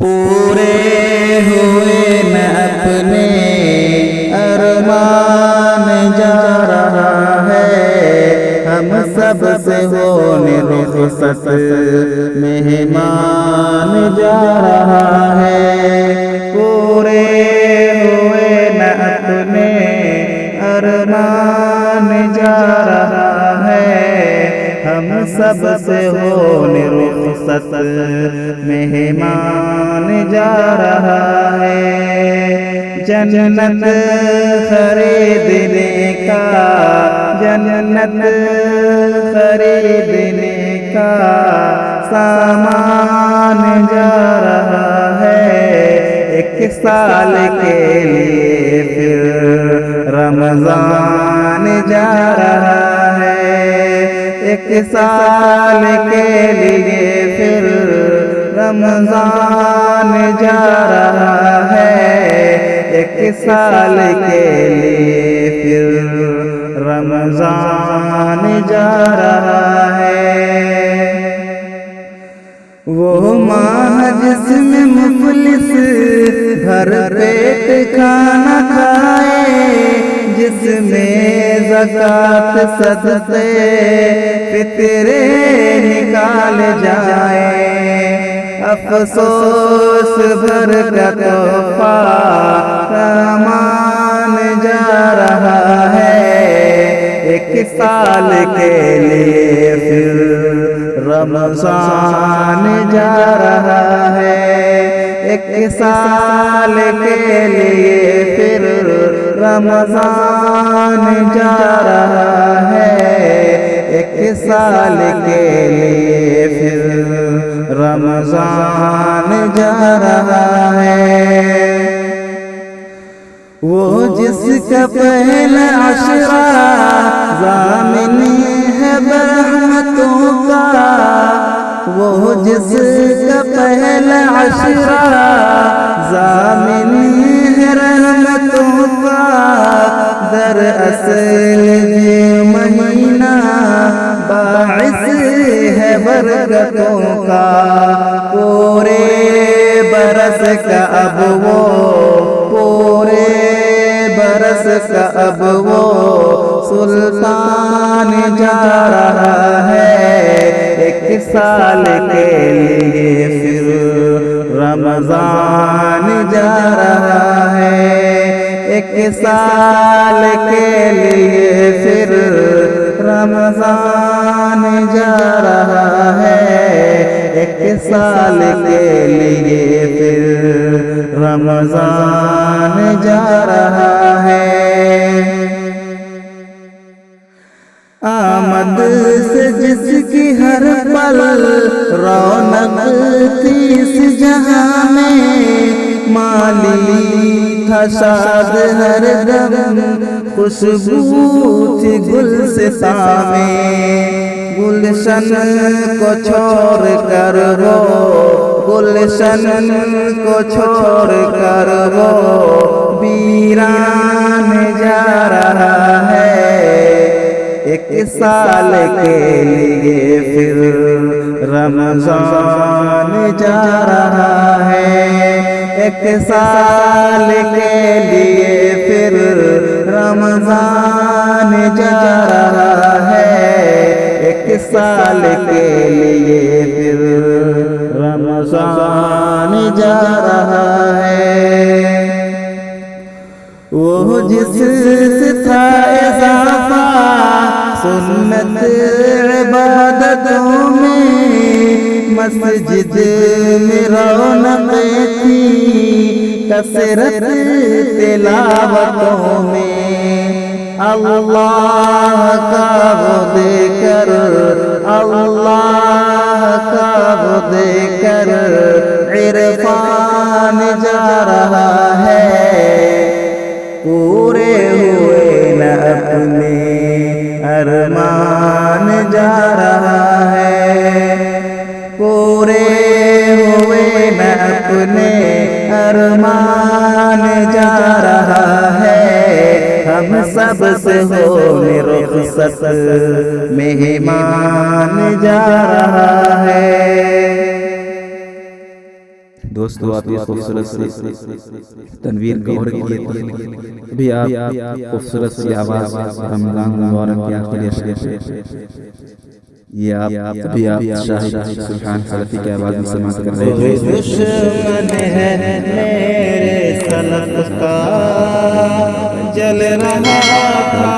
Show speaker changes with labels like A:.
A: पूरे हुए न अपने अरमान जा रहा है, हम सब से होने रुखसत मेहमान जा रहा है। पूरे हुए न अपने अरमान जा रहा है, हम सब से होने रुखसत मेहमान जा रहा है। जन्नत खरीदने का, जन्नत खरीदने का सामान जा रहा है। 1 साल के लिए फिर रमजान जा रहा है। 1 साल के लिए फिर रमजान जा रहा है। 1 साल के लिए फिर रमजान जा रहा है। वो माह जिसमें मुफलिस भर पेट खाना खाए, जिसमें ज़कात सदक़े फितरे निकाल जाए। अफसोस भर का तोहफा सामान जा रहा है। 1 साल के लिए फिर रमजान जा रहा है। 1 साल के लिए फिर रमजान जा रहा है। 1 साल के लिए फिर रमजान जा रहा है। वो जिसका पहला अशरा ज़ामिन है बरहमतों का, वो जिसका पहला अशरा ज़ामिन है रहमतों का। दरअसल ये महीना बाइस है बरकतों का। पूरे बरस का अब वो, पूरे बरस का अब वो सुल्तान जा रहा है। 1 साल के लिए फिर रमजान जा रहा है। 1 साल के लिए फिर रमजान जा रहा है। 1 साल के लिए फिर रमजान जा रहा है। आमद से जिसकी हर पल रौनक थी इस जहां में, माली था शाद हर दम खुशबू थी गुलसितां में। गुलशन को छोड़ कर वो, गुलशन को छोड़ कर वो वीरान जा रहा है। 1 साल के लिए फिर रमजान जा रहा है। 1 साल के लिए फिर रमजान जा रहा है। 1 साल के लिए फिर रमजान जा रहा है। वो जिससे था इज़ाफ़ा सुन्नत इबादतों में, मस्जिद में रौनक़ें थी कसरत तिलावतों में। अल्लाह का वो देकर, अल्लाह का वो देकर इरफान जा रहा है। पूरे हुए न अपने अरमान जा रहा है। पूरे हुए न अपने अरमान जा रहा है। हम सब से होने रुखसत मेहमान जा रहा है।
B: दोस्तों आप ये खूबसूरत सी तनवीर गौर कीजिए, अभी आप खूबसूरत सी आवाज़ रमज़ान मुबारक के आखिरी अशरे ये आप अभी आप शाहिद सुभान सलफ़ी की आवाज़ में समाअत कर रहे हैं।